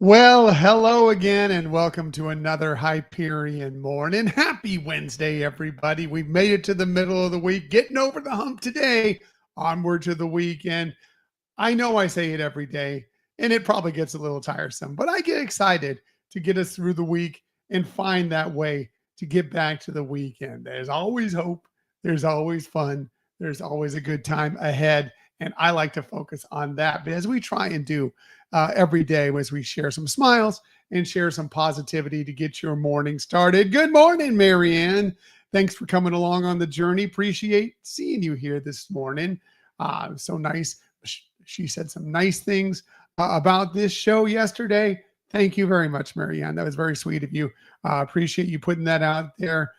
Well, hello again, and welcome to another Hyperion morning. Happy Wednesday, everybody. We've made it to the middle of the week, getting over the hump today, onward to the weekend. I know I say it every day, and it probably gets a little tiresome, but I get excited to get us through the week and find that way to get back to the weekend. There's always hope, there's always fun, there's always a good time ahead. And I like to focus on that as we try and do every day as we share some smiles and share some positivity to get your morning started. Good morning, Marianne. Thanks for coming along on the journey. Appreciate seeing you here this morning. So nice. She said some nice things about this show yesterday. Thank you very much, Marianne. That was very sweet of you. Appreciate you putting that out there.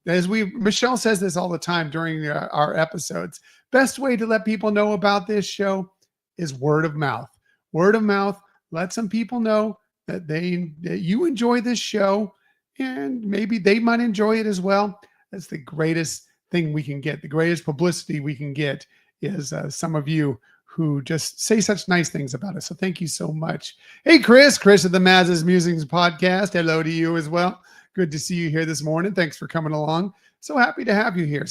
Michelle says this all the time during our episodes. Best way to let people know about this show is word of mouth. Word of mouth. Let some people know that you enjoy this show, and maybe they might enjoy it as well. That's the greatest thing we can get. The greatest publicity we can get is some of you who just say such nice things about us. So thank you so much. Hey, Chris of the Maz's Musings podcast. Hello to you as well. Good to see you here this morning. Thanks for coming along. So happy to have you here.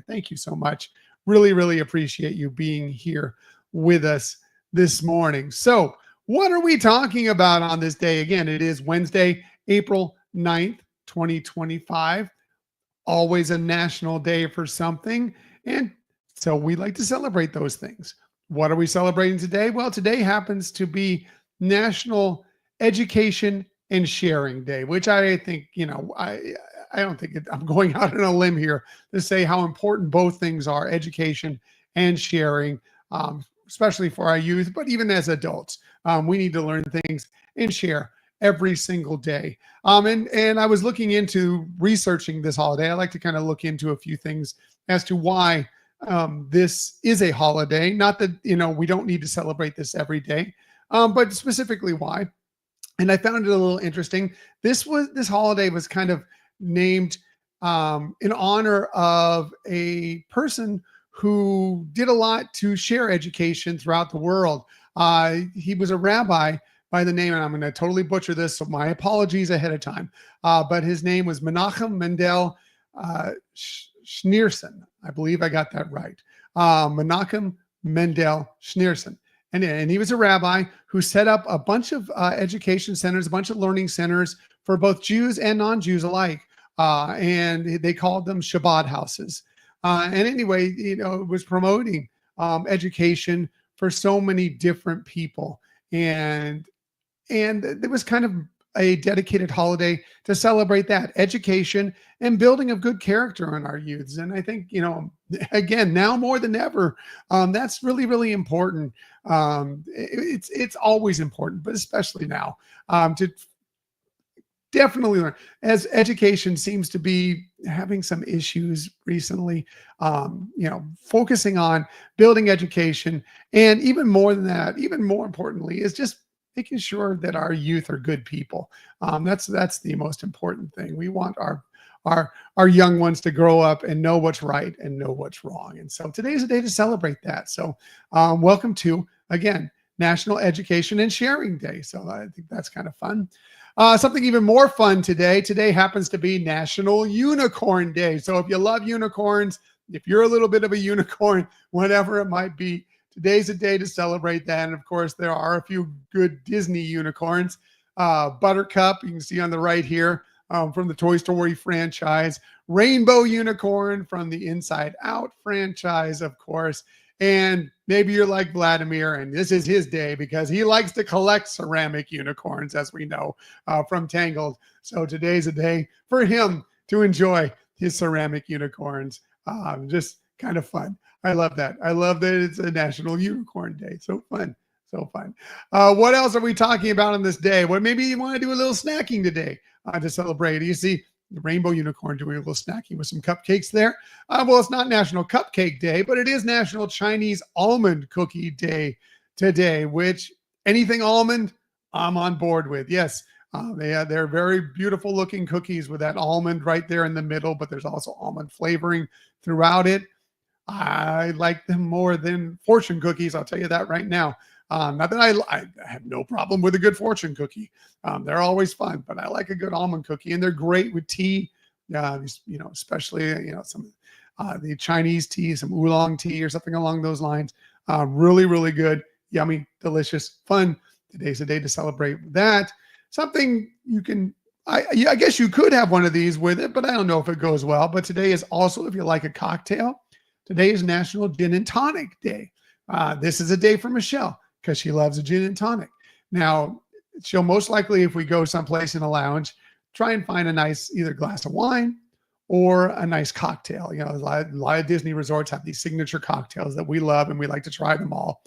Thank you so much. Really, really appreciate you being here with us this morning. So what are we talking about on this day? Again, it is Wednesday, April 9th, 2025. Always a national day for something. And so we like to celebrate those things. What are we celebrating today? Well, today happens to be National Education and Sharing Day, which I think, I don't think I'm going out on a limb here to say how important both things are, education and sharing, especially for our youth, but even as adults. We need to learn things and share every single day. And I was looking into researching this holiday. I like to kind of look into a few things as to why this is a holiday. Not that, we don't need to celebrate this every day, but specifically why. And I found it a little interesting. This holiday was kind of named in honor of a person who did a lot to share education throughout the world. He was a rabbi by the name, and I'm going to totally butcher this, so my apologies ahead of time. But his name was Menachem Mendel Schneerson. I believe I got that right. Menachem Mendel Schneerson. And he was a rabbi who set up a bunch of education centers, a bunch of learning centers for both Jews and non-Jews alike. And they called them Shabbat houses. And anyway, it was promoting education for so many different people. And it was kind of a dedicated holiday to celebrate that education and building of good character in our youths. And I think, again, now more than ever, that's really, really important. It's always important, but especially now, to definitely learn, as education seems to be having some issues recently, focusing on building education. And even more than that, even more importantly, is just making sure that our youth are good people. That's the most important thing. We want our young ones to grow up and know what's right and know what's wrong. And so today's a day to celebrate that. So welcome to, again, National Education and Sharing Day. So I think that's kind of fun. Something even more fun today. Today happens to be National Unicorn Day. So if you love unicorns, if you're a little bit of a unicorn, whatever it might be, today's a day to celebrate that. And of course, there are a few good Disney unicorns. Buttercup, you can see on the right here, from the Toy Story franchise. Rainbow Unicorn from the Inside Out franchise, of course. And maybe you're like Vladimir, and this is his day because he likes to collect ceramic unicorns, as we know, from Tangled. So today's a day for him to enjoy his ceramic unicorns. Just kind of fun. I love that. I love that it's a National Unicorn Day. So fun. So fun. What else are we talking about on this day? Well, maybe you want to do a little snacking today to celebrate. You see the Rainbow Unicorn doing a little snacking with some cupcakes there. Well, it's not National Cupcake Day, but it is National Chinese Almond Cookie Day today, which anything almond, I'm on board with. Yes, they're very beautiful looking cookies with that almond right there in the middle, but there's also almond flavoring throughout it. I like them more than fortune cookies. I'll tell you that right now. Not that I have no problem with a good fortune cookie. They're always fun, but I like a good almond cookie, and they're great with tea. Especially some the Chinese tea, some oolong tea or something along those lines. Really, really good, yummy, delicious, fun. Today's a day to celebrate that. Something you can, I guess you could have one of these with it, but I don't know if it goes well. But today is also, if you like a cocktail, today is National Gin and Tonic Day. This is a day for Michelle because she loves a gin and tonic. Now, she'll most likely, if we go someplace in a lounge, try and find a nice either glass of wine or a nice cocktail. A lot of Disney resorts have these signature cocktails that we love, and we like to try them all.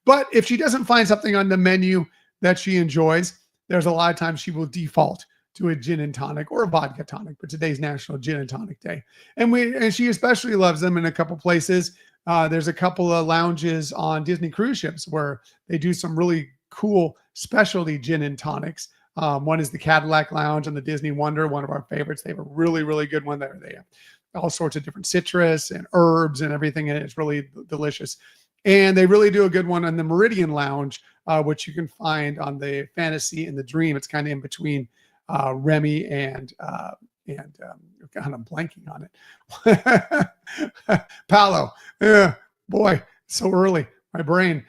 But if she doesn't find something on the menu that she enjoys, there's a lot of times she will default to a gin and tonic or a vodka tonic. But today's National Gin and Tonic Day, and she especially loves them in a couple places. There's a couple of lounges on Disney cruise ships where they do some really cool specialty gin and tonics. One is the Cadillac Lounge on the Disney Wonder, one of our favorites. They have a really, really good one there. They have all sorts of different citrus and herbs and everything, and it's really delicious. And they really do a good one on the Meridian Lounge, which you can find on the Fantasy and the Dream. It's kind of in between Remy and God, I'm blanking on it. Palo. Boy, so early. My brain.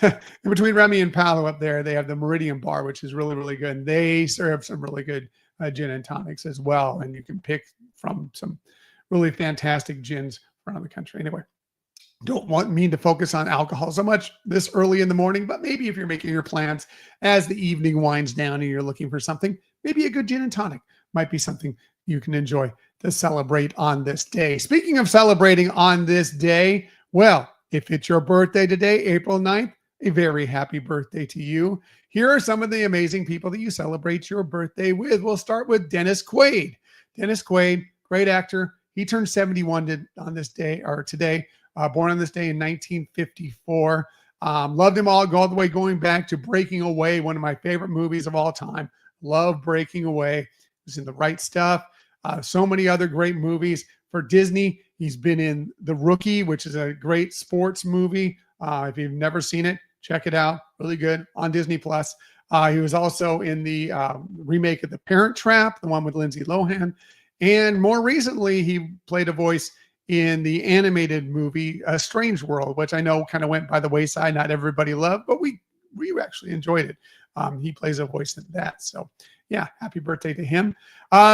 In between Remy and Palo up there, they have the Meridian Bar, which is really, really good. And they serve some really good gin and tonics as well. And you can pick from some really fantastic gins around the country. Anyway, don't want me to focus on alcohol so much this early in the morning, but maybe if you're making your plans as the evening winds down and you're looking for something, maybe a good gin and tonic might be something you can enjoy to celebrate on this day. Speaking of celebrating on this day, well, if it's your birthday today, April 9th, a very happy birthday to you. Here are some of the amazing people that you celebrate your birthday with. We'll start with Dennis Quaid. Dennis Quaid, great actor. He turned 71 on this day, or today, born on this day in 1954. Loved him all the way going back to Breaking Away, one of my favorite movies of all time. Love Breaking Away. He was in The Right Stuff. So many other great movies for Disney. He's been in The Rookie, which is a great sports movie. If you've never seen it, check it out. Really good on Disney Plus. He was also in the remake of The Parent Trap, the one with Lindsay Lohan. And more recently, he played a voice in the animated movie Strange World, which I know kind of went by the wayside. Not everybody loved, but we actually enjoyed it. He plays a voice in that. So yeah, happy birthday to him.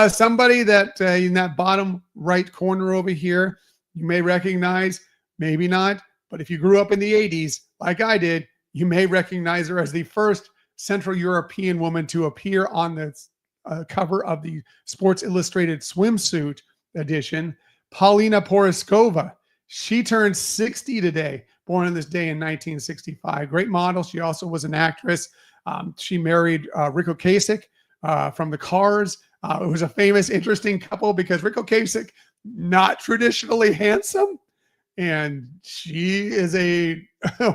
Somebody that in that bottom right corner over here, you may recognize, maybe not, but if you grew up in the 80s, like I did, you may recognize her as the first Central European woman to appear on the cover of the Sports Illustrated swimsuit edition, Paulina Poroskova. She turned 60 today, born on this day in 1965. Great model. She also was an actress. She married Rick Ocasek from the Cars. It was a famous, interesting couple because Rick Ocasek, not traditionally handsome, and she is a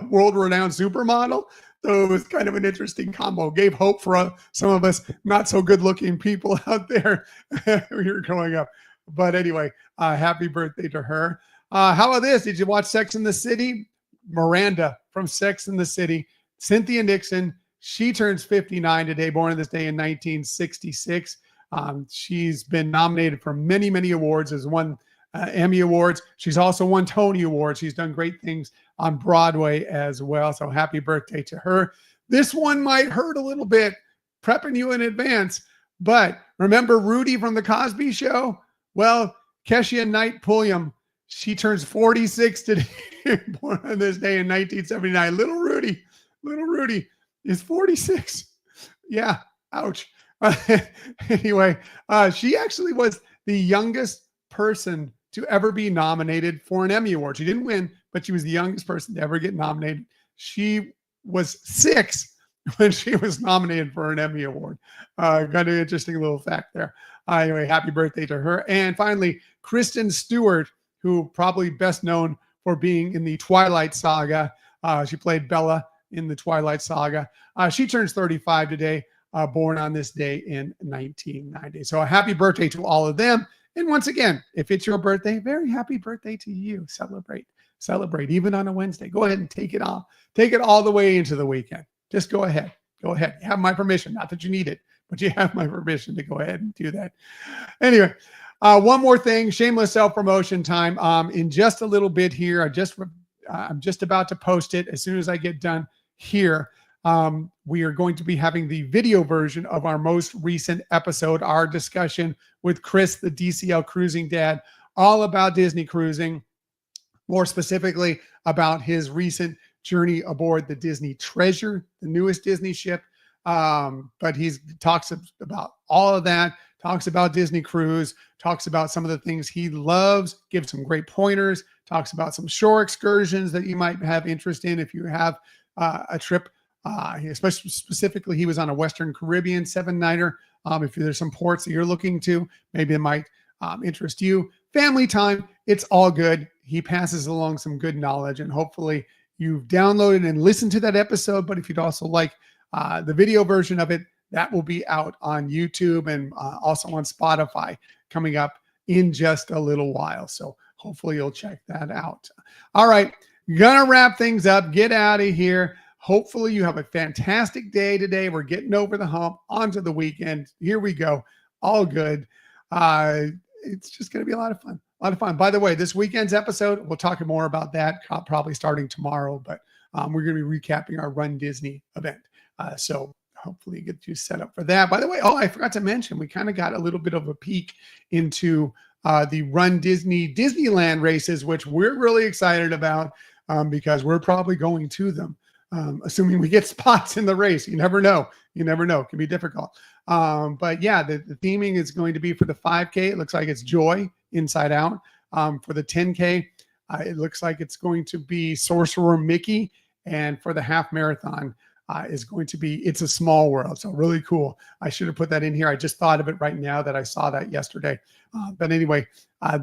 world-renowned supermodel. So it was kind of an interesting combo. Gave hope for some of us not so good-looking people out there when we were growing up. But anyway, happy birthday to her. How about this? Did you watch Sex and the City? Miranda from Sex and the City. Cynthia Nixon. She turns 59 today, born on this day in 1966. She's been nominated for many, many awards. Has won Emmy Awards. She's also won Tony Awards. She's done great things on Broadway as well. So happy birthday to her. This one might hurt a little bit, prepping you in advance. But remember Rudy from The Cosby Show? Well, Keshia Knight Pulliam, she turns 46 today, born on this day in 1979. Little Rudy is 46. Yeah, ouch. Anyway, she actually was the youngest person to ever be nominated for an Emmy Award. She didn't win, but she was the youngest person to ever get nominated. She was 6 when she was nominated for an Emmy Award. Kind of interesting little fact there. Anyway, happy birthday to her. And finally, Kristen Stewart, who probably best known for being in the Twilight Saga. She played Bella in the Twilight Saga. She turns 35 today, born on this day in 1990. So a happy birthday to all of them. And once again, if it's your birthday, very happy birthday to you. Celebrate Celebrate even on a Wednesday. Go ahead and take it off. Take it all the way into the weekend. Just go ahead. Go ahead. You have my permission. Not that you need it, but you have my permission to go ahead and do that. Anyway, one more thing, shameless self-promotion time. In just a little bit here, I'm just about to post it as soon as I get done here. We are going to be having the video version of our most recent episode, our discussion with Chris, the DCL cruising dad, all about Disney cruising, more specifically about his recent journey aboard the Disney Treasure, the newest Disney ship. But he talks about all of that, talks about Disney Cruise, talks about some of the things he loves, gives some great pointers, talks about some shore excursions that you might have interest in if you have a trip. Especially specifically, he was on a Western Caribbean 7-nighter. If there's some ports that you're looking to, maybe it might interest you. Family time, it's all good. He passes along some good knowledge, and hopefully you've downloaded and listened to that episode. But if you'd also like the video version of it, that will be out on YouTube and also on Spotify coming up in just a little while. So hopefully you'll check that out. All right, gonna wrap things up, get out of here. Hopefully you have a fantastic day today. We're getting over the hump onto the weekend. Here we go. All good. It's just going to be a lot of fun. A lot of fun. By the way, this weekend's episode, we'll talk more about that probably starting tomorrow, but we're going to be recapping our Run Disney event. So hopefully get you set up for that. By the way, I forgot to mention, we kind of got a little bit of a peek into the Run Disney Disneyland races, which we're really excited about because we're probably going to them. Assuming we get spots in the race. You never know. You never know. It can be difficult. But yeah, the theming is going to be for the 5K. It looks like it's Joy Inside Out. For the 10K, it looks like it's going to be Sorcerer Mickey. And for the half marathon is going to be It's a Small World. So really cool. I should have put that in here. I just thought of it right now that I saw that yesterday. But anyway,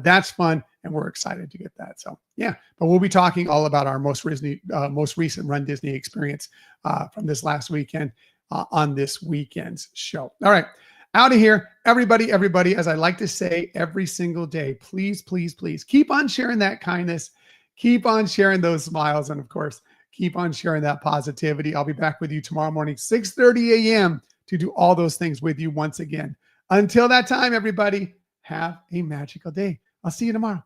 that's fun. And we're excited to get that. So yeah, but we'll be talking all about our most recent Run Disney experience from this last weekend on this weekend's show. All right, out of here, everybody, as I like to say every single day, please, please, please keep on sharing that kindness, keep on sharing those smiles, and of course, keep on sharing that positivity. I'll be back with you tomorrow morning, 6:30 a.m. to do all those things with you once again. Until that time, everybody, have a magical day. I'll see you tomorrow.